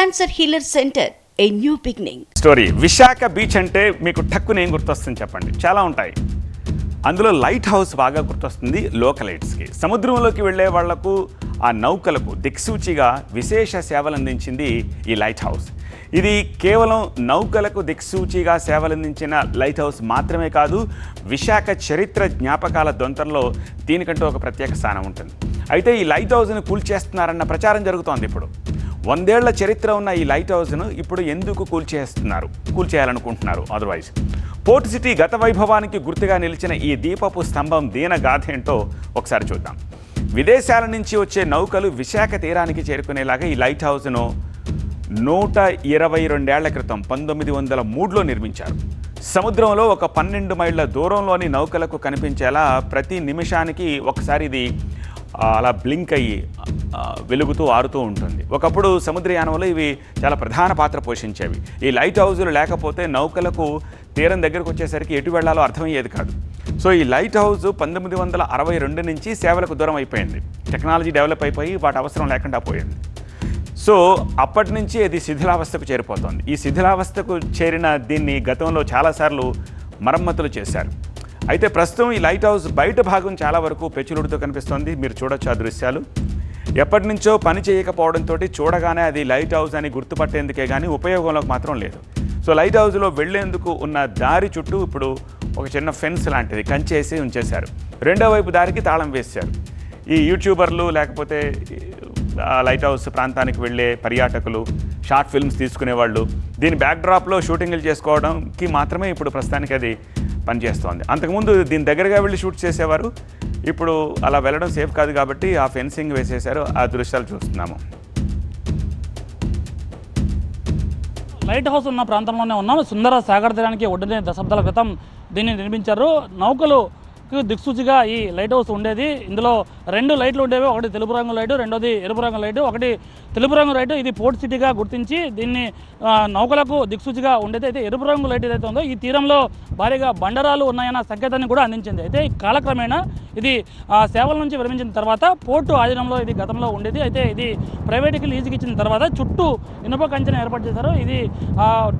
Cancer healer centre a new beginning. Story Visakha beach అంటే మీకు టక్కున ఏం గుర్తొస్తుంది చెప్పండి? చాలా ఉంటాయి. అందులో లైట్ హౌస్ బాగా గుర్తొస్తుంది లోకలైట్స్కి. సముద్రంలోకి వెళ్ళే వాళ్లకు ఆ నౌకలకు దిక్సూచిగా విశేష సేవలు అందించింది ఈ లైట్ హౌస్. ఇది కేవలం నౌకలకు దిక్సూచిగా సేవలందించిన లైట్ హౌస్ మాత్రమే కాదు, విశాఖ చరిత్ర జ్ఞాపకాల దొంతరలో దీనికంటూ ఒక ప్రత్యేక స్థానం ఉంటుంది. అయితే ఈ లైట్ హౌస్ను కూల్చేస్తున్నారన్న ప్రచారం జరుగుతోంది. ఇప్పుడు 100 ఏళ్ల చరిత్ర ఉన్న ఈ లైట్ హౌస్ను ఇప్పుడు ఎందుకు కూల్చేయాలనుకుంటున్నారు? అదర్వైజ్ పోర్ట్ సిటీ గత వైభవానికి గుర్తుగా నిలిచిన ఈ దీపపు స్తంభం దీన గాథ ఏంటో ఒకసారి చూద్దాం. విదేశాల నుంచి వచ్చే నౌకలు విశాఖ తీరానికి చేరుకునేలాగా ఈ లైట్ హౌస్ను 122 ఏళ్ల క్రితం 1903లో నిర్మించారు. సముద్రంలో ఒక 12 మైళ్ళ దూరంలోని నౌకలకు కనిపించేలా ప్రతి నిమిషానికి ఒకసారి ఇది అలా బ్లింక్ అయ్యి వెలుగుతూ ఆరుతూ ఉంటుంది. ఒకప్పుడు సముద్రయానంలో ఇవి చాలా ప్రధాన పాత్ర పోషించేవి. ఈ లైట్ హౌజులు లేకపోతే నౌకలకు తీరం దగ్గరకు వచ్చేసరికి ఎటు వెళ్లాలో అర్థమయ్యేది కాదు. సో ఈ లైట్ హౌస్ 1962 నుంచి సేవలకు దూరం అయిపోయింది. టెక్నాలజీ డెవలప్ అయిపోయి వాటి అవసరం లేకుండా పోయింది. సో అప్పటి నుంచి అది శిథిలావస్థకు చేరిపోతుంది. ఈ శిథిలావస్థకు చేరిన దీన్ని గతంలో చాలాసార్లు మరమ్మతులు చేశారు. అయితే ప్రస్తుతం ఈ లైట్ హౌస్ బయట భాగం చాలా వరకు పెచ్చులుడుతూ కనిపిస్తోంది. మీరు చూడొచ్చు ఆ దృశ్యాలు. ఎప్పటి నుంచో పని చేయకపోవడంతో చూడగానే అది లైట్ హౌస్ అని గుర్తుపట్టేందుకే కానీ ఉపయోగంలోకి మాత్రం లేదు. సో లైట్ హౌస్లో వెళ్లేందుకు ఉన్న దారి చుట్టూ ఇప్పుడు ఒక చిన్న ఫెన్స్ లాంటిది కంచేసి ఉంచేశారు. రెండో వైపు దారికి తాళం వేశారు. ఈ యూట్యూబర్లు లేకపోతే లైట్ హౌస్ ప్రాంతానికి వెళ్ళే పర్యాటకులు, షార్ట్ ఫిల్మ్స్ తీసుకునేవాళ్ళు దీని బ్యాక్డ్రాప్లో షూటింగ్లు చేసుకోవడానికి మాత్రమే ఇప్పుడు ప్రస్తుతానికి అది పనిచేస్తోంది. అంతకుముందు దీని దగ్గరగా వెళ్ళి షూట్ చేసేవారు. ఇప్పుడు అలా వెళ్ళడం సేఫ్ కాదు కాబట్టి ఆ ఫెన్సింగ్ వేసేశారు. ఆ దృశ్యాలు చూస్తున్నాము. లైట్ హౌస్ ఉన్న ప్రాంతంలోనే ఉన్నాం. సుందర సాగర్ తీరానికి ఒడ్డునే దశాబ్దాల క్రితం దీన్ని నిర్మించారు. నౌకలు దిక్సూచిగా ఈ లైట్ హౌస్ ఉండేది. ఇందులో 2 లైట్లు ఉండేవి. ఒకటి తెలుపు రంగు లైటు, రెండోది ఎరుపు రంగు లైటు. ఒకటి తెలుపు రంగు లైటు ఇది పోర్ట్ సిటీగా గుర్తించి దీన్ని నౌకలకు దిక్సూచిగా ఉండేది. అయితే ఎరుపు రంగు లైట్ ఏదైతే ఉందో ఈ తీరంలో భారీగా బండరాలు ఉన్నాయన్న సంకేతాన్ని కూడా అందించింది. అయితే కాలక్రమేణా ఇది సేవల నుంచి విరమించిన తర్వాత పోర్టు ఆధీనంలో ఇది గతంలో ఉండేది. అయితే ఇది ప్రైవేట్కి లీజుకి ఇచ్చిన తర్వాత చుట్టూ ఇనుప కంచెను ఏర్పాటు చేశారు. ఇది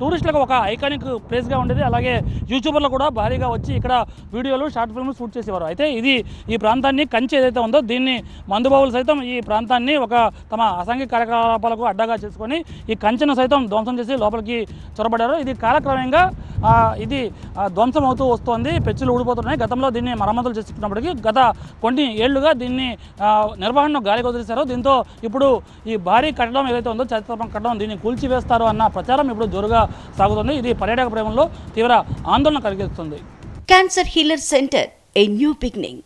టూరిస్టులకు ఒక ఐకానిక్ ప్లేస్గా ఉండేది. అలాగే యూట్యూబర్లు కూడా భారీగా వచ్చి ఇక్కడ వీడియోలు, షార్ట్ ఫిల్మ్స్ షూట్ చేసేవారు. అయితే ఇది ఈ ప్రాంతాన్ని కంచె ఏదైతే ఉందో దీన్ని మందుబాబులు సైతం ఈ ప్రాంతాన్ని ఒక తమ అసాంఘిక కార్యకలాపాలకు అడ్డగా చేసుకొని ఈ కంచెను సైతం ధ్వంసం చేసి లోపలికి చొరబడ్డారు. ఇది కాలక్రమంగా ఇది ధ్వంసం అవుతూ వస్తోంది. పెచ్చులు ఊడిపోతున్నాయి. గతంలో దీన్ని మరమ్మతులు చేసుకున్నప్పటికీ గత కొన్ని ఏళ్లుగా దీన్ని నిర్వహణను గాలికి వదిలేశారు. దీంతో ఇప్పుడు ఈ భారీ కట్టడం ఏదైతే ఉందో చరిత్రాత్మక కట్టడం దీన్ని కూల్చివేస్తారు అన్న ప్రచారం ఇప్పుడు జోరుగా సాగుతుంది. ఇది పర్యాటక ప్రేమంలో తీవ్ర ఆందోళన కలిగిస్తుంది. Cancer healer centre a new beginning.